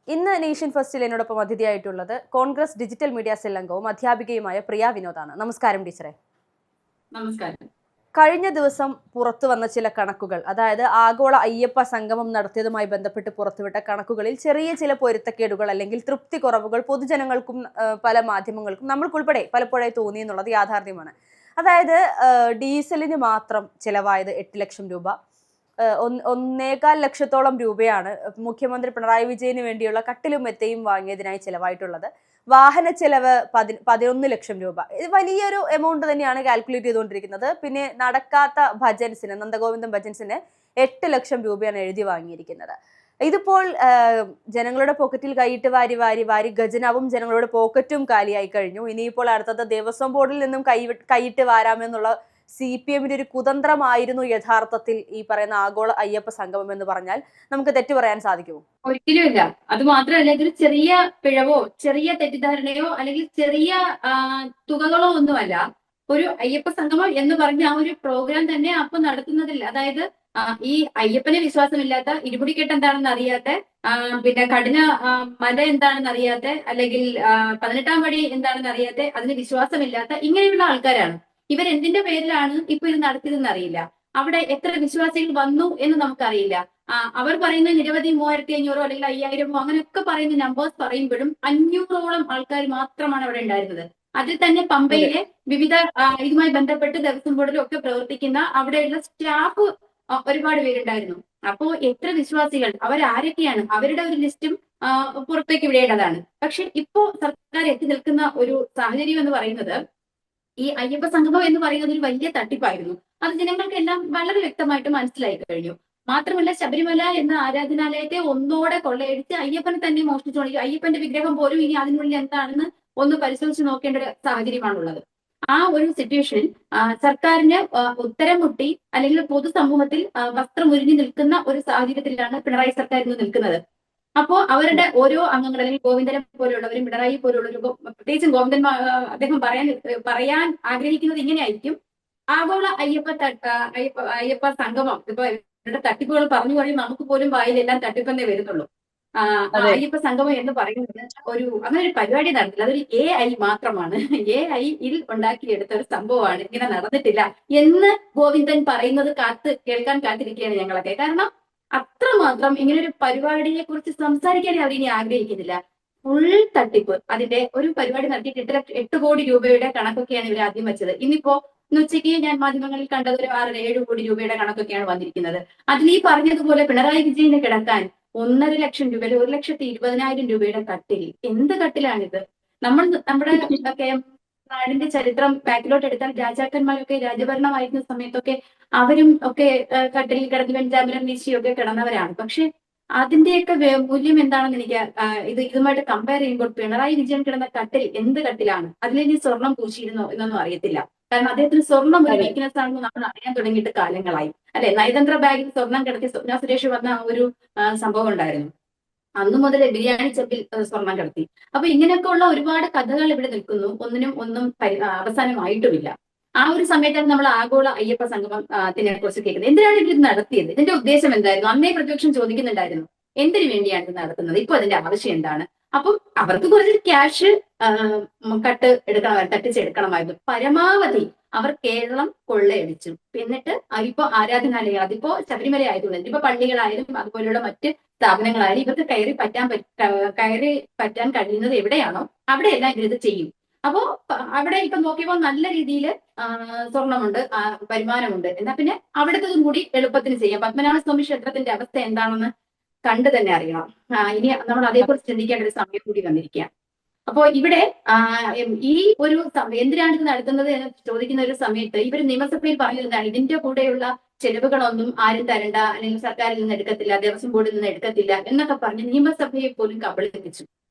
ഇന്ന് നേഷൻ ഫസ്റ്റിൽ എന്നോടൊപ്പം അതിഥിയായിട്ടുള്ളത് കോൺഗ്രസ് ഡിജിറ്റൽ മീഡിയ സെൽ അംഗവും അധ്യാപികയുമായ പ്രിയ വിനോദാണ്. നമസ്കാരം ടീച്ചറെ. നമസ്കാരം. കഴിഞ്ഞ ദിവസം പുറത്തു വന്ന ചില കണക്കുകൾ, അതായത് ആഗോള അയ്യപ്പ സംഗമം നടത്തിയതുമായി ബന്ധപ്പെട്ട് പുറത്തുവിട്ട കണക്കുകളിൽ ചെറിയ ചില പൊരുത്തക്കേടുകൾ അല്ലെങ്കിൽ തൃപ്തി കുറവുകൾ പൊതുജനങ്ങൾക്കും പല മാധ്യമങ്ങൾക്കും നമ്മൾക്കുൾപ്പെടെ പലപ്പോഴായി തോന്നി എന്നുള്ളത് യാഥാർത്ഥ്യമാണ്. അതായത് ഡീസലിന് മാത്രം ചിലവായത് 8 ലക്ഷം രൂപ, 1.25 ലക്ഷത്തോളം രൂപയാണ് മുഖ്യമന്ത്രി പിണറായി വിജയന് വേണ്ടിയുള്ള കട്ടിലും മെത്തയും വാങ്ങിയതിനായി ചിലവായിട്ടുള്ളത്. വാഹന ചെലവ് 11 ലക്ഷം രൂപ. ഇത് വലിയൊരു എമൗണ്ട് തന്നെയാണ് കാൽക്കുലേറ്റ് ചെയ്തുകൊണ്ടിരിക്കുന്നത്. പിന്നെ നടക്കാത്ത ഭജൻസിന്, നന്ദഗോവിന്ദം ഭജൻസിന് 8 ലക്ഷം രൂപയാണ് എഴുതി വാങ്ങിയിരിക്കുന്നത്. ഇതിപ്പോൾ ജനങ്ങളുടെ പോക്കറ്റിൽ കൈയിട്ട് വാരി വാരി വാരി ഖജനാവും ജനങ്ങളുടെ പോക്കറ്റും കാലിയായി കഴിഞ്ഞു. ഇനിയിപ്പോൾ അടുത്തത് ദേവസ്വം ബോർഡിൽ നിന്നും കൈയിട്ട് വാരാമെന്നുള്ള CPM-ന്റെ ഒരു കുതന്ത്രമായിരുന്നു യഥാർത്ഥത്തിൽ ഈ പറയുന്ന ആഗോള അയ്യപ്പ സംഗമം എന്ന് പറഞ്ഞാൽ നമുക്ക് തെറ്റു പറയാൻ സാധിക്കുമോ? ഒരിക്കലും ഇല്ല. അത് മാത്രമല്ല, ഇതൊരു ചെറിയ പിഴവോ ചെറിയ തെറ്റിദ്ധാരണയോ അല്ലെങ്കിൽ ചെറിയ തുകകളോ ഒന്നുമല്ല. ഒരു അയ്യപ്പ സംഗമം എന്ന് പറഞ്ഞ ആ ഒരു പ്രോഗ്രാം തന്നെ അപ്പൊ നടത്തുന്നതിൽ, അതായത് ഈ അയ്യപ്പനെ വിശ്വാസമില്ലാത്ത, ഇരുമുടിക്കെട്ട് എന്താണെന്ന് അറിയാത്ത, പിന്നെ കഠിന മല എന്താണെന്ന് അറിയാത്ത, അല്ലെങ്കിൽ 18-ാം പടി എന്താണെന്ന് അറിയാത്ത, അതിന് വിശ്വാസമില്ലാത്ത ഇങ്ങനെയുള്ള ആൾക്കാരാണ്. ഇവരെന്തിന്റെ പേരിലാണ് ഇപ്പൊ ഇത് നടത്തിയതെന്ന് അറിയില്ല. അവിടെ എത്ര വിശ്വാസികൾ വന്നു എന്ന് നമുക്കറിയില്ല. അവർ പറയുന്ന നിരവധി 3500 അല്ലെങ്കിൽ 5000 അങ്ങനെയൊക്കെ പറയുന്ന നമ്പേഴ്സ് പറയുമ്പോഴും 500ഓളം ആൾക്കാർ മാത്രമാണ് അവിടെ ഉണ്ടായിരുന്നത്. അതിൽ തന്നെ പമ്പയിലെ വിവിധ ഇതുമായി ബന്ധപ്പെട്ട് ദേവസ്വം ബോർഡിലും ഒക്കെ പ്രവർത്തിക്കുന്ന അവിടെയുള്ള സ്റ്റാഫ് ഒരുപാട് പേരുണ്ടായിരുന്നു. അപ്പോ എത്ര വിശ്വാസികൾ, അവരാരൊക്കെയാണ്, അവരുടെ ഒരു ലിസ്റ്റും പുറത്തേക്ക് വിടേണ്ടതാണ്. പക്ഷെ ഇപ്പോ സർക്കാർ എത്തി നിൽക്കുന്ന ഒരു സാഹചര്യം എന്ന് പറയുന്നത്, ഈ അയ്യപ്പ സംഗമം എന്ന് പറയുന്നത് ഒരു വലിയ തട്ടിപ്പായിരുന്നു. അത് ജനങ്ങൾക്കെല്ലാം വളരെ വ്യക്തമായിട്ട് മനസ്സിലായി കഴിഞ്ഞു. മാത്രമല്ല, ശബരിമല എന്ന ആരാധനാലയത്തെ ഒന്നോടെ കൊള്ളയടിച്ച് അയ്യപ്പനെ തന്നെ മോഷ്ടിച്ചു. അയ്യപ്പന്റെ വിഗ്രഹം പോലും ഇനി അതിനുള്ളിൽ എന്താണെന്ന് ഒന്ന് പരിശോധിച്ച് നോക്കേണ്ട ഒരു സാഹചര്യമാണുള്ളത്. ആ ഒരു സിറ്റുവേഷനിൽ സർക്കാരിന് ഉത്തരം മുട്ടി അല്ലെങ്കിൽ പൊതുസമൂഹത്തിൽ വസ്ത്രമുരിഞ്ഞു നിൽക്കുന്ന ഒരു സാഹചര്യത്തിലാണ് പിണറായി സർക്കാർ ഇന്ന് നിൽക്കുന്നത്. അപ്പോ അവരുടെ ഓരോ അംഗങ്ങൾ, അല്ലെങ്കിൽ ഗോവിന്ദനെ പോലെയുള്ളവരും പിണറായി പോലെയുള്ളവരും, പ്രത്യേകിച്ചും ഗോവിന്ദൻ അദ്ദേഹം പറയാൻ ആഗ്രഹിക്കുന്നത് ഇങ്ങനെയായിരിക്കും: ആഗോള അയ്യപ്പ സംഗമം. ഇപ്പൊ ഇവരുടെ തട്ടിപ്പുകൾ പറഞ്ഞു കഴിയും നമുക്ക് പോലും വായിലെല്ലാം തട്ടിപ്പെന്നേ വരുന്നുള്ളൂ. അയ്യപ്പ സംഗമം എന്ന് പറയുന്നത് അങ്ങനെ ഒരു പരിപാടി നടത്തില്ല. അതൊരു AI മാത്രമാണ്. AI-യിൽ ഉണ്ടാക്കിയെടുത്ത ഒരു സംഭവമാണ്. ഇങ്ങനെ നടന്നിട്ടില്ല എന്ന് ഗോവിന്ദൻ പറയുന്നത് കേൾക്കാൻ കാത്തിരിക്കുകയാണ് ഞങ്ങളൊക്കെ. കാരണം അത്രമാത്രം ഇങ്ങനൊരു പരിപാടിയെ കുറിച്ച് സംസാരിക്കാനേ അവരിനി ആഗ്രഹിക്കുന്നില്ല. ഫുൾ തട്ടിപ്പ്. അതിന്റെ ഒരു പരിപാടി നടത്തിയിട്ട് 8 കോടി രൂപയുടെ കണക്കൊക്കെയാണ് ഇവർ ആദ്യം വെച്ചത്. ഇന്നിപ്പോ ഉച്ചയ്ക്ക് ഞാൻ മാധ്യമങ്ങളിൽ കണ്ടത് ഒരു 6-7 കോടി രൂപയുടെ കണക്കൊക്കെയാണ് വന്നിരിക്കുന്നത്. അതിൽ ഈ പറഞ്ഞതുപോലെ പിണറായി വിജയന് കിടക്കാൻ 1.5 ലക്ഷം രൂപ, 1,20,000 രൂപയുടെ കട്ടിൽ. എന്ത് കട്ടിലാണിത്? നമ്മുടെ നാടിന്റെ ചരിത്രം ബാക്കിലോട്ട് എടുത്താൽ രാജാക്കന്മാരൊക്കെ രാജഭരണമായിരുന്ന സമയത്തൊക്കെ അവരും ഒക്കെ കട്ടിലിൽ കിടന്ന് വെഞ്ചാമരം വീശിയൊക്കെ കിടന്നവരാണ്. പക്ഷെ അതിന്റെയൊക്കെ മൂല്യം എന്താണെന്ന് എനിക്ക് ഇതുമായിട്ട് കമ്പയർ ചെയ്യുമ്പോൾ പിണറായി വിജയൻ കിടന്ന കട്ടിൽ എന്ത് കട്ടിലാണ്? അതിലിനി സ്വർണം പൂശിയിരുന്നോ എന്നൊന്നും അറിയത്തില്ല. കാരണം അദ്ദേഹത്തിന് സ്വർണം ഒരു വീക്ക്നെസ് ആണെന്ന് നമ്മൾ അറിയാൻ തുടങ്ങിയിട്ട് കാലങ്ങളായി, അല്ലെ? നയതന്ത്ര ബാഗിൽ സ്വർണം കിടത്തി സ്വപ്ന സുരേഷ് വന്ന ഒരു സംഭവം ഉണ്ടായിരുന്നു. അന്നു മുതൽ ബിരിയാണി ചെമ്പിൽ സ്വർണം കടത്തി. അപ്പൊ ഇങ്ങനെയൊക്കെ ഉള്ള ഒരുപാട് കഥകൾ ഇവിടെ നിൽക്കുന്നു. ഒന്നും അവസാനമായിട്ടുമില്ല. ആ ഒരു സമയത്താണ് നമ്മൾ ആഗോള അയ്യപ്പ സംഗമത്തിനെ കുറിച്ച് കേൾക്കുന്നത്. എന്തിനാണ് ഇവർ ഇത് നടത്തിയത്? ഇതിന്റെ ഉദ്ദേശം എന്തായിരുന്നു? അന്നേ പ്രതിപക്ഷം ചോദിക്കുന്നുണ്ടായിരുന്നു, എന്തിനു വേണ്ടിയാണ് ഇത് നടത്തുന്നത്, ഇപ്പൊ അതിന്റെ ആവശ്യം എന്താണ്? അപ്പം അവർക്ക് കുറച്ച് ക്യാഷ് തട്ടിച്ചെടുക്കണമായിരുന്നു. പരമാവധി അവർ കേരളം കൊള്ളയടിച്ചു. എന്നിട്ട് ഇപ്പൊ ആരാധനാലയം, അതിപ്പോ ശബരിമല ആയതുകൊണ്ട് ഇപ്പൊ പള്ളികളായാലും അതുപോലെയുള്ള മറ്റ് സ്ഥാപനങ്ങളായാലും ഇവർക്ക് കയറി പറ്റാൻ കഴിയുന്നത് എവിടെയാണോ അവിടെയെല്ലാം ഇവരിത് ചെയ്യും. അപ്പോ അവിടെ ഇപ്പൊ നോക്കിയപ്പോൾ നല്ല രീതിയിൽ സ്വർണമുണ്ട്, വരുമാനമുണ്ട്. എന്നാ പിന്നെ അവിടുത്തതും കൂടി എളുപ്പത്തിന് ചെയ്യാം. പത്മനാഭസ്വാമി ക്ഷേത്രത്തിന്റെ അവസ്ഥ എന്താണെന്ന് കണ്ടു തന്നെ അറിയണം. ഇനി നമ്മൾ അതേക്കുറിച്ച് ചിന്തിക്കേണ്ട ഒരു സമയം കൂടി വന്നിരിക്കുക. അപ്പോ ഇവിടെ ഈ ഒരു എന്തിനാണ് ഇത് നടത്തുന്നത് എന്ന് ചോദിക്കുന്ന ഒരു സമയത്ത് ഇവർ നിയമസഭയിൽ പറഞ്ഞിരുന്നതാണ്, ഇതിന്റെ കൂടെയുള്ള ചെലവുകളൊന്നും ആരും തരണ്ട, അല്ലെങ്കിൽ സർക്കാരിൽ നിന്ന് എടുക്കത്തില്ല, ദേവസ്വം ബോർഡിൽ നിന്ന് എടുക്കത്തില്ല എന്നൊക്കെ പറഞ്ഞ് നിയമസഭയെ പോലും കബളിപ്പിച്ചു.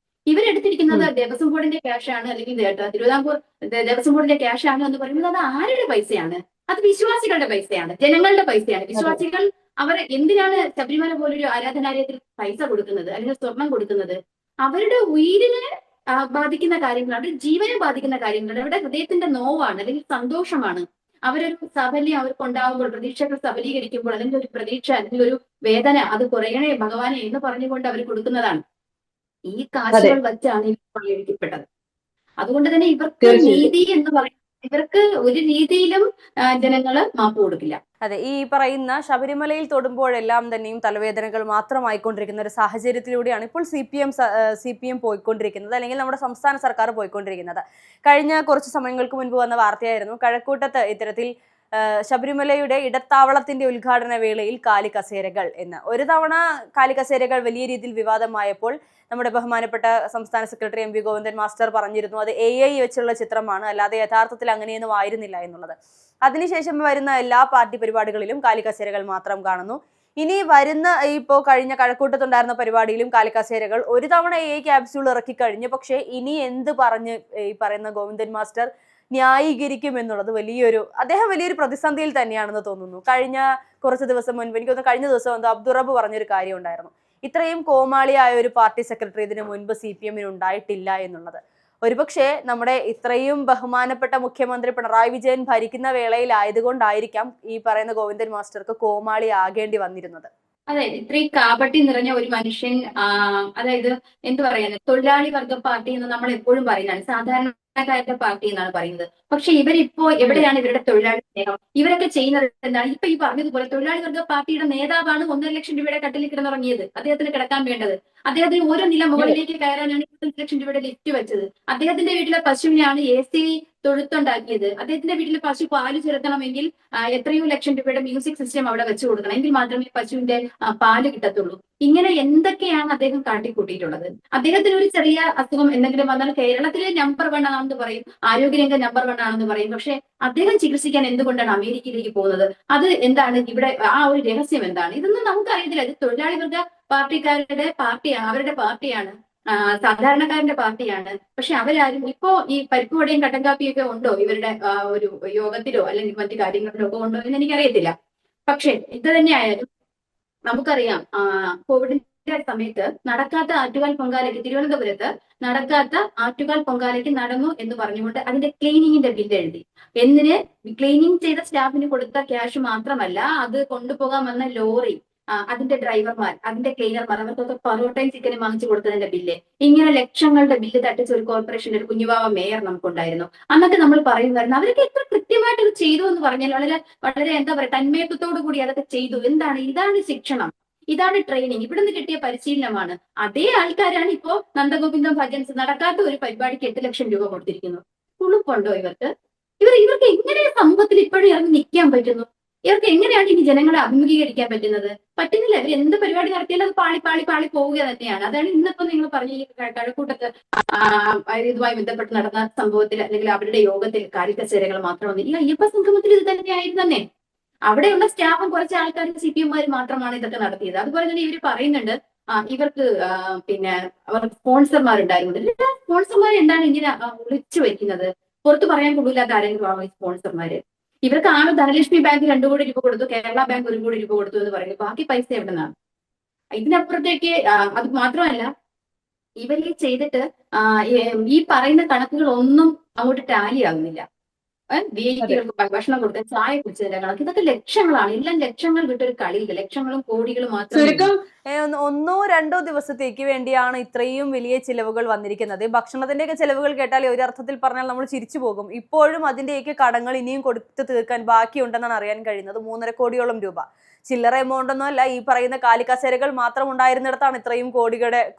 ഇവരെടുത്തിരിക്കുന്നത് ദേവസ്വം ബോർഡിന്റെ ക്യാഷാണ്, അല്ലെങ്കിൽ തിരുവിതാംകൂർ ദേവസ്വം ബോർഡിന്റെ ക്യാഷാണ് എന്ന് പറയുന്നത് അത് ആരുടെ പൈസയാണ്? അത് വിശ്വാസികളുടെ പൈസയാണ്, ജനങ്ങളുടെ പൈസയാണ്. വിശ്വാസികൾ അവർ എന്തിനാണ് ശബരിമല പോലൊരു ആരാധനാലയത്തിൽ പൈസ കൊടുക്കുന്നത്, അല്ലെങ്കിൽ സ്വർണം കൊടുക്കുന്നത്? അവരുടെ ഉയിരിനെ ബാധിക്കുന്ന കാര്യങ്ങളാണ്, ജീവനെ ബാധിക്കുന്ന കാര്യങ്ങളാണ്. അവരുടെ ഹൃദയത്തിന്റെ നോവാണ്, അല്ലെങ്കിൽ സന്തോഷമാണ്. അവരൊരു സാഫല്യം അവർക്കുണ്ടാകുമ്പോൾ, പ്രതീക്ഷകൾ സഫലീകരിക്കുമ്പോൾ, അല്ലെങ്കിൽ ഒരു പ്രതീക്ഷ അല്ലെങ്കിൽ ഒരു വേദന അത് കുറയണേ ഭഗവാനെ എന്ന് പറഞ്ഞുകൊണ്ട് അവർ കൊടുക്കുന്നതാണ്. ഈ അതെ, കാശുകൾ വെച്ചാണ് ഇവർ പണിയെടുക്കപ്പെട്ടത്. അതുകൊണ്ട് തന്നെ ഇവർക്ക് തീർച്ചയായിട്ടും. നീതി എന്ന് പറയുന്നത്, ഇവർക്ക് ഒരു രീതിയിലും ജനങ്ങള് മാപ്പ് കൊടുക്കില്ല. അതെ, ഈ പറയുന്ന ശബരിമലയിൽ തൊടുമ്പോഴെല്ലാം തന്നെയും തലവേദനകൾ മാത്രമായിക്കൊണ്ടിരിക്കുന്ന ഒരു സാഹചര്യത്തിലൂടെയാണ് ഇപ്പോൾ സി പി എം പോയിക്കൊണ്ടിരിക്കുന്നത്, അല്ലെങ്കിൽ നമ്മുടെ സംസ്ഥാന സർക്കാർ പോയിക്കൊണ്ടിരിക്കുന്നത്. കഴിഞ്ഞ കുറച്ച് സമയങ്ങൾക്ക് മുൻപ് വന്ന വാർത്തയായിരുന്നു കഴക്കൂട്ടത്ത് ഇത്തരത്തിൽ ശബരിമലയുടെ ഇടത്താവളത്തിന്റെ ഉദ്ഘാടന വേളയിൽ കാലിക്കസേരകൾ എന്ന്. ഒരു തവണ കാലിക്കസേരകൾ വലിയ രീതിയിൽ വിവാദമായപ്പോൾ നമ്മുടെ ബഹുമാനപ്പെട്ട സംസ്ഥാന secretary M V Govindan master പറഞ്ഞിരുന്നു അത് AI വെച്ചുള്ള ചിത്രമാണ്, അല്ലാതെ യഥാർത്ഥത്തിൽ അങ്ങനെയൊന്നും ആയിരുന്നില്ല എന്നുള്ളത്. അതിനുശേഷം വരുന്ന എല്ലാ പാർട്ടി പരിപാടികളിലും കാലിക്കസേരകൾ മാത്രം കാണുന്നു. ഇനി വരുന്ന ഇപ്പോൾ കഴിഞ്ഞ കഴക്കൂട്ടത്തുണ്ടായിരുന്ന പരിപാടിയിലും കാലിക്കസേരകൾ ഒരു തവണ AI ക്യാപ്സ്യൂൾ ഇറക്കി കഴിഞ്ഞു. പക്ഷേ ഇനി എന്ത് പറഞ്ഞ് ഈ പറയുന്ന ഗോവിന്ദൻ മാസ്റ്റർ ന്യായീകരിക്കും എന്നുള്ളത് അദ്ദേഹം വലിയൊരു പ്രതിസന്ധിയിൽ തന്നെയാണെന്ന് തോന്നുന്നു. കഴിഞ്ഞ കുറച്ച് ദിവസം മുൻപ്, എനിക്ക് തോന്നുന്നു കഴിഞ്ഞ ദിവസം എന്തോ അബ്ദുറബ് പറഞ്ഞൊരു കാര്യം ഉണ്ടായിരുന്നു, ഇത്രയും കോമാളിയായ ഒരു പാർട്ടി സെക്രട്ടറി ഇതിനു മുൻപ് CPM ഉണ്ടായിട്ടില്ല എന്നുള്ളത്. ഒരുപക്ഷെ നമ്മുടെ ഇത്രയും ബഹുമാനപ്പെട്ട മുഖ്യമന്ത്രി പിണറായി വിജയൻ ഭരിക്കുന്ന വേളയിലായതുകൊണ്ടായിരിക്കാം ഈ പറയുന്ന ഗോവിന്ദൻ മാസ്റ്റർക്ക് കോമാളി ആകേണ്ടി വന്നിരുന്നത്. അതെ, ഇത്രയും കാപട്യം നിറഞ്ഞ ഒരു മനുഷ്യൻ, അതായത് എന്ത് പറയാന്, തൊഴിലാളി വർഗ പാർട്ടി എന്ന് നമ്മൾ എപ്പോഴും പറയുന്നതാണ്, സാധാരണക്കാരുടെ പാർട്ടി എന്നാണ് പറയുന്നത്. പക്ഷെ ഇവരിപ്പോ എവിടെയാണ് ഇവരുടെ തൊഴിലാളി സ്നേഹം? ഇവരൊക്കെ ചെയ്യുന്നത് എന്താണ്? ഇപ്പൊ ഈ പറഞ്ഞതുപോലെ തൊഴിലാളി വർഗ പാർട്ടിയുടെ നേതാവാണ് 1,50,000 രൂപയുടെ കട്ടിലിൽ കിടന്നുറങ്ങിയത്, അദ്ദേഹത്തിന് കിടക്കാൻ വേണ്ടത്. അദ്ദേഹത്തിന് ഓരോ നില മുകളിലേക്ക് കയറാനാണ് 25,00,000 രൂപയുടെ ലിഫ്റ്റ് വെച്ചത്. അദ്ദേഹത്തിന്റെ വീട്ടിലെ പശുവിനാണ് AC തൊഴുത്തുണ്ടാക്കിയത്. അദ്ദേഹത്തിന്റെ വീട്ടിലെ പശു പാല് ചുരത്തണമെങ്കിൽ എത്രയോ ലക്ഷം രൂപയുടെ മ്യൂസിക് സിസ്റ്റം അവിടെ വെച്ചു കൊടുക്കണം, എങ്കിൽ മാത്രമേ പശുവിന്റെ പാല് കിട്ടത്തുള്ളൂ. ഇങ്ങനെ എന്തൊക്കെയാണ് അദ്ദേഹം കാട്ടിക്കൂട്ടിയിട്ടുള്ളത്. അദ്ദേഹത്തിന് ഒരു ചെറിയ അസുഖം എന്തെങ്കിലും വന്നാൽ കേരളത്തിലെ നമ്പർ 1 ആണെന്ന് പറയും, ആരോഗ്യരംഗ നമ്പർ 1 ആണെന്ന് പറയും. പക്ഷെ അദ്ദേഹം ചികിത്സിക്കാൻ എന്തുകൊണ്ടാണ് അമേരിക്കയിലേക്ക് പോകുന്നത്? അത് എന്താണ്? ഇവിടെ ആ ഒരു രഹസ്യം എന്താണ്? ഇതൊന്നും നമുക്കറിയത്തില്ല. ഇത് തൊഴിലാളി വർഗ പാർട്ടിക്കാരുടെ പാർട്ടിയാണ്, അവരുടെ പാർട്ടിയാണ്, സാധാരണക്കാരന്റെ പാർട്ടിയാണ്. പക്ഷെ അവരാരും ഇപ്പോ ഈ പരിപ്പുവടയും കട്ടൻ കാപ്പിയൊക്കെ ഉണ്ടോ ഇവരുടെ ഒരു യോഗത്തിലോ അല്ലെങ്കിൽ മറ്റു കാര്യങ്ങളിലോ ഒക്കെ ഉണ്ടോ എന്ന് എനിക്കറിയത്തില്ല. പക്ഷെ ഇത് തന്നെയായാലും നമുക്കറിയാം, കോവിഡിന്റെ സമയത്ത് നടക്കാത്ത ആറ്റുകാൽ പൊങ്കാലയ്ക്ക് തിരുവനന്തപുരത്ത് നടക്കാത്ത ആറ്റുകാൽ പൊങ്കാലയ്ക്ക് നടന്നു എന്ന് പറഞ്ഞുകൊണ്ട് അതിന്റെ ക്ലീനിങ്ങിന്റെ ബില്ല് എഴുതി. എന്തിന്? ക്ലീനിങ് ചെയ്ത സ്റ്റാഫിന് കൊടുത്ത ക്യാഷ് മാത്രമല്ല, അത് കൊണ്ടുപോകാൻ വന്ന ലോറി, അതിന്റെ ഡ്രൈവർമാർ, അതിന്റെ ക്ലീനർമാർ, അവർക്കൊക്കെ പൊറോട്ടയും ചിക്കനും വാങ്ങിച്ചു കൊടുത്തതിന്റെ ബില്ല്, ഇങ്ങനെ ലക്ഷങ്ങളുടെ ബില്ല് തട്ടിച്ച ഒരു കോർപ്പറേഷന്റെ ഒരു കുഞ്ഞുവാവ മേയർ നമുക്കുണ്ടായിരുന്നു. അന്നൊക്കെ നമ്മൾ പറയുമായിരുന്നു അവരൊക്കെ എത്ര കൃത്യമായിട്ട് ഇത് ചെയ്തു എന്ന് പറഞ്ഞാൽ വളരെ വളരെ എന്താ പറയുക, തന്മയത്വത്തോടു കൂടി അതൊക്കെ ചെയ്തു. ഇതാണ് ശിക്ഷണം, ഇതാണ് ട്രെയിനിങ്, ഇവിടുന്ന് കിട്ടിയ പരിശീലനമാണ്. അതേ ആൾക്കാരാണ് ഇപ്പോ നന്ദഗോവിന്ദം ഭജൻസ് നടക്കാത്ത ഒരു പരിപാടിക്ക് 8,00,000 രൂപ കൊടുത്തിരിക്കുന്നു. ഉളുപ്പുണ്ടോ ഇവർക്ക്? ഇവർക്ക് എങ്ങനെ സമൂഹത്തിൽ ഇപ്പോഴും ഇറങ്ങി നിൽക്കാൻ പറ്റുന്നു? ഇവർക്ക് എങ്ങനെയാണ് ഇനി ജനങ്ങളെ അഭിമുഖീകരിക്കാൻ പറ്റുന്നത്? പറ്റുന്നില്ല. ഇവർ എന്ത് പരിപാടി നടത്തിയാലും അത് പാളി പാളി പാളി പോവുക തന്നെയാണ്. അതാണ് ഇന്നിപ്പോ നിങ്ങൾ പറഞ്ഞ ഈ കഴക്കൂട്ടത്ത് ഇതുമായി ബന്ധപ്പെട്ട് നടന്ന സംഭവത്തിൽ അല്ലെങ്കിൽ അവരുടെ യോഗത്തിൽ കാലിക്കസേരകൾ മാത്രമൊന്നും ഈ അയ്യപ്പ സംഗമത്തിൽ ഇത് തന്നെയായിരുന്നു തന്നെ. അവിടെയുള്ള സ്റ്റാഫും കുറച്ച് ആൾക്കാർ CPM മാത്രമാണ് ഇതൊക്കെ നടത്തിയത്. അതുപോലെ തന്നെ ഇവർ പറയുന്നുണ്ട് ഇവർക്ക് പിന്നെ അവർ സ്പോൺസർമാരുണ്ടായിരുന്നു. സ്പോൺസർമാർ എന്താണ് ഇങ്ങനെ ഒളിച്ചു വെക്കുന്നത്? പുറത്തു പറയാൻ കൊള്ളില്ലാത്ത ആരെങ്കിലും ഈ സ്പോൺസർമാര്. ഇവർക്ക് ധനലക്ഷ്മി ബാങ്ക് 2 കോടി രൂപ കൊടുത്തു, കേരള ബാങ്ക് 1 കോടി രൂപ കൊടുത്തു എന്ന് പറയുന്നു. ബാക്കി പൈസ എവിടെ നിന്നാണ്? ഇതിനപ്പുറത്തേക്ക് അത് മാത്രമല്ല, ഇവർ ചെയ്തിട്ട് ഈ പറയുന്ന കണക്കുകൾ ഒന്നും അങ്ങോട്ട് ടാലി ആകുന്നില്ല. VIPകൾക്ക് ഭക്ഷണം കൊടുത്ത് ചായ കുടിച്ചതിന്റെ കണക്ക്, ഇതൊക്കെ ലക്ഷങ്ങളാണ്. എല്ലാം ലക്ഷങ്ങൾ വിട്ടൊരു കളിയില്ല, ലക്ഷങ്ങളും കോടികളും മാത്രം. ഒന്നോ രണ്ടോ ദിവസത്തേക്ക് വേണ്ടിയാണ് ഇത്രയും വലിയ ചിലവുകൾ വന്നിരിക്കുന്നത്. ഭക്ഷണത്തിന്റെയൊക്കെ ചിലവുകൾ കേട്ടാൽ ഒരർത്ഥത്തിൽ പറഞ്ഞാൽ നമ്മൾ ചിരിച്ചു പോകും. ഇപ്പോഴും അതിന്റെയൊക്കെ കടങ്ങൾ ഇനിയും കൊടുത്തു തീർക്കാൻ ബാക്കിയുണ്ടെന്നാണ് അറിയാൻ കഴിയുന്നത്. 3.5 കോടിയോളം രൂപ. ചില്ലറ എമൗണ്ട് ഒന്നും അല്ല. ഈ പറയുന്ന കാലിക്കസേരകൾ മാത്രം ഉണ്ടായിരുന്നിടത്താണ് ഇത്രയും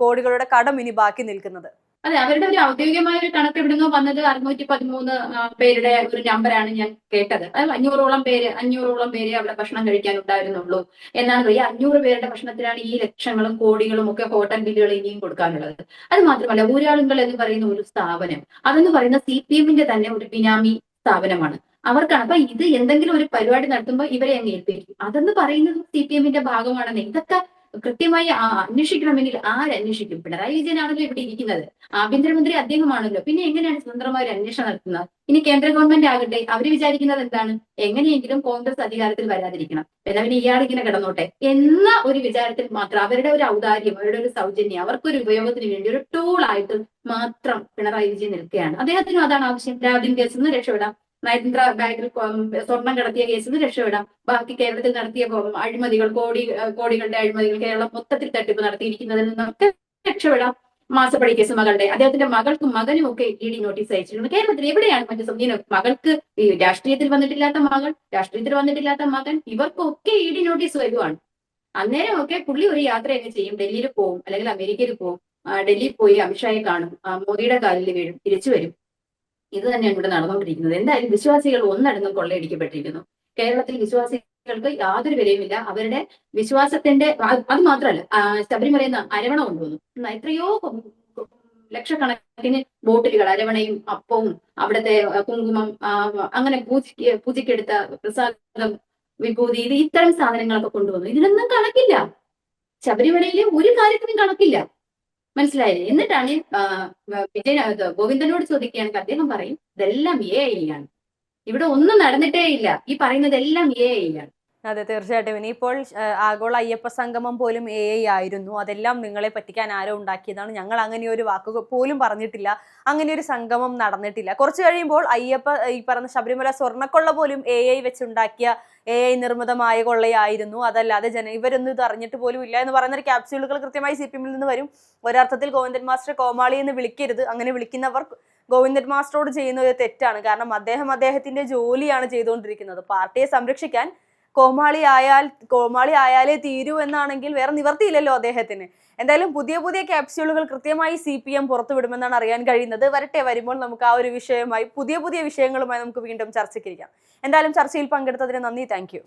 കോടികളുടെ കടം ഇനി ബാക്കി നിൽക്കുന്നത്. അതെ, അവരുടെ ഒരു ഔദ്യോഗികമായ ഒരു കണക്ക് എവിടുന്നോ വന്നത് 613 പേരുടെ ഒരു നമ്പറാണ് ഞാൻ കേട്ടത്. അത് 500ഓളം പേര് അവിടെ ഭക്ഷണം കഴിക്കാൻ ഉണ്ടായിരുന്നുള്ളൂ എന്നാണ്. ഈ 500 പേരുടെ ഭക്ഷണത്തിനാണ് ഈ ലക്ഷങ്ങളും കോടികളും ഒക്കെ ഹോട്ടൽ ബില്ലുകൾ ഇനിയും കൊടുക്കാനുള്ളത്. അത് മാത്രമല്ല, ഊരാളുങ്കൽ എന്ന് പറയുന്ന ഒരു സ്ഥാപനം, അതെന്ന് പറയുന്ന CPM തന്നെ ഒരു ബിനാമി സ്ഥാപനമാണ്. അവർക്കാണ്. അപ്പൊ ഇത് എന്തെങ്കിലും ഒരു പരിപാടി നടത്തുമ്പോൾ ഇവരെ അങ്ങ് ഏൽപ്പിക്കും. അതെന്ന് പറയുന്നത് CPM ഭാഗമാണെന്ന്. ഇതൊക്കെ കൃത്യമായി അന്വേഷിക്കണമെങ്കിൽ ആരന്വേഷിക്കും? പിണറായി വിജയനാണല്ലോ ഇവിടെ ഇരിക്കുന്നത്, ആഭ്യന്തരമന്ത്രി അദ്ദേഹമാണല്ലോ. പിന്നെ എങ്ങനെയാണ് സ്വതന്ത്രമായ ഒരു അന്വേഷണം നടത്തുന്നത്? ഇനി കേന്ദ്ര ഗവൺമെന്റ് ആകട്ടെ, അവര് വിചാരിക്കുന്നത് എന്താണ്? എങ്ങനെയെങ്കിലും കോൺഗ്രസ് അധികാരത്തിൽ വരാതിരിക്കണം, പിന്നെ ഇയാളിങ്ങനെ കിടന്നോട്ടെ എന്ന ഒരു വിചാരത്തിൽ മാത്രം, അവരുടെ ഒരു ഔദാര്യം, അവരുടെ ഒരു സൗജന്യം, അവർക്കൊരു ഉപയോഗത്തിന് വേണ്ടി ഒരു ടൂൾ ആയിട്ട് മാത്രം പിണറായി വിജയൻ നിൽക്കുകയാണ്. അദ്ദേഹത്തിനും അതാണ് ആവശ്യം. ലാവ്ലിൻ കേസിൽ നിന്ന് രക്ഷപ്പെടാം, നയതന്ത്ര ബാങ്കിൽ സ്വർണം കടത്തിയ കേസിൽ നിന്ന് രക്ഷപ്പെടാം, ബാക്കി കേരളത്തിൽ നടത്തിയ അഴിമതികൾ, കോടികളുടെ അഴിമതികൾ, കേരളം മൊത്തത്തിൽ തട്ടിപ്പ് നടത്തിയിരിക്കുന്നതിൽ നിന്നൊക്കെ രക്ഷപ്പെടാം. മാസപ്പടി കേസ് മകളുടെ, അദ്ദേഹത്തിന്റെ മകൾക്കും മകനും ഒക്കെ ED നോട്ടീസ് അയച്ചിട്ടുണ്ട്. കേരളത്തിൽ എവിടെയാണ് മറ്റു ഇങ്ങനെ മകൾക്ക് ഈ രാഷ്ട്രീയത്തിൽ വന്നിട്ടില്ലാത്ത മകൾ, രാഷ്ട്രീയത്തിൽ വന്നിട്ടില്ലാത്ത മകൻ, ഇവർക്കൊക്കെ ED നോട്ടീസ് വരുവാണ്. അന്നേരമൊക്കെ പുള്ളി ഒരു യാത്രയൊക്കെ ചെയ്യും, ഡൽഹിയിൽ പോവും അല്ലെങ്കിൽ അമേരിക്കയിൽ പോവും, ഡൽഹിയിൽ പോയി അമിത്ഷായെ കാണും, മോദിയുടെ കാലിൽ വീഴും, തിരിച്ചു വരും. ഇത് തന്നെയാണ് ഇവിടെ നടന്നുകൊണ്ടിരിക്കുന്നത്. എന്തായാലും വിശ്വാസികൾ ഒന്നടങ്കം കൊള്ളയടിക്കപ്പെട്ടിരിക്കുന്നു. കേരളത്തിൽ വിശ്വാസികൾക്ക് യാതൊരു വിലയുമില്ല. അവരുടെ വിശ്വാസത്തിന്റെ അത് മാത്രമല്ല, ശബരിമലയിൽ നിന്ന് അരവണ കൊണ്ടുവന്നു. എത്രയോ ലക്ഷക്കണക്കിന് ബോട്ടിലുകൾ, അരവണയും അപ്പവും അവിടുത്തെ കുങ്കുമം, അങ്ങനെ പൂജയ്ക്കെടുത്ത പ്രസാദം, വിഭൂതി, ഇത് ഇത്തരം സാധനങ്ങളൊക്കെ കൊണ്ടുവന്നു. ഇതിനൊന്നും കണക്കില്ല. ശബരിമലയിലെ ഒരു കാര്യത്തിനും കണക്കില്ല. മനസ്സിലായില്ലേ? എന്നിട്ടാണ് ഗോവിന്ദനോട് ചോദിക്കുകയാണെങ്കിൽ അദ്ദേഹം പറയും ഇതെല്ലാം AI ആണ്, ഇവിടെ ഒന്നും നടന്നിട്ടേ ഇല്ല, ഈ പറയുന്നതെല്ലാം AI ആണ്. അതെ, തീർച്ചയായിട്ടും. ഇനിയിപ്പോൾ ആഗോള അയ്യപ്പ സംഗമം പോലും AI ആയിരുന്നു, അതെല്ലാം നിങ്ങളെ പറ്റിക്കാൻ ആരോ ഉണ്ടാക്കിയതാണ്, ഞങ്ങൾ അങ്ങനെ ഒരു വാക്ക് പോലും പറഞ്ഞിട്ടില്ല, അങ്ങനെ ഒരു സംഗമം നടന്നിട്ടില്ല. കുറച്ച് കഴിയുമ്പോൾ ഈ പറഞ്ഞ ശബരിമല സ്വർണ്ണക്കൊള്ള പോലും AI വെച്ചുണ്ടാക്കിയ AI നിർമ്മിതമായ കൊള്ളയായിരുന്നു, അതല്ലാതെ ഇവരൊന്നും ഇത് അറിഞ്ഞിട്ട് പോലും ഇല്ല എന്ന് പറയുന്ന ക്യാപ്സ്യൂളുകൾ കൃത്യമായി CPM നിന്ന് വരും. ഒരർത്ഥത്തിൽ ഗോവിന്ദൻ മാസ്റ്റർ കോമാളി എന്ന് വിളിക്കരുത്. അങ്ങനെ വിളിക്കുന്നവർ ഗോവിന്ദൻ മാസ്റ്ററോട് ചെയ്യുന്ന ഒരു തെറ്റാണ്. കാരണം അദ്ദേഹത്തിന്റെ ജോലിയാണ് ചെയ്തുകൊണ്ടിരിക്കുന്നത്. പാർട്ടിയെ സംരക്ഷിക്കാൻ കോമാളി ആയാലേ തീരൂ എന്നാണെങ്കിൽ വേറെ നിവർത്തിയില്ലല്ലോ അദ്ദേഹത്തിന്. എന്തായാലും പുതിയ ക്യാപ്സ്യൂളുകൾ കൃത്യമായി CPM പുറത്തുവിടുമെന്നാണ് അറിയാൻ കഴിയുന്നത്. വരുമ്പോൾ നമുക്ക് ആ ഒരു വിഷയമായി പുതിയ വിഷയങ്ങളുമായി നമുക്ക് വീണ്ടും ചർച്ചയ്ക്കിരിക്കാം. എന്തായാലും ചർച്ചയിൽ പങ്കെടുത്തതിന് നന്ദി. Thank you.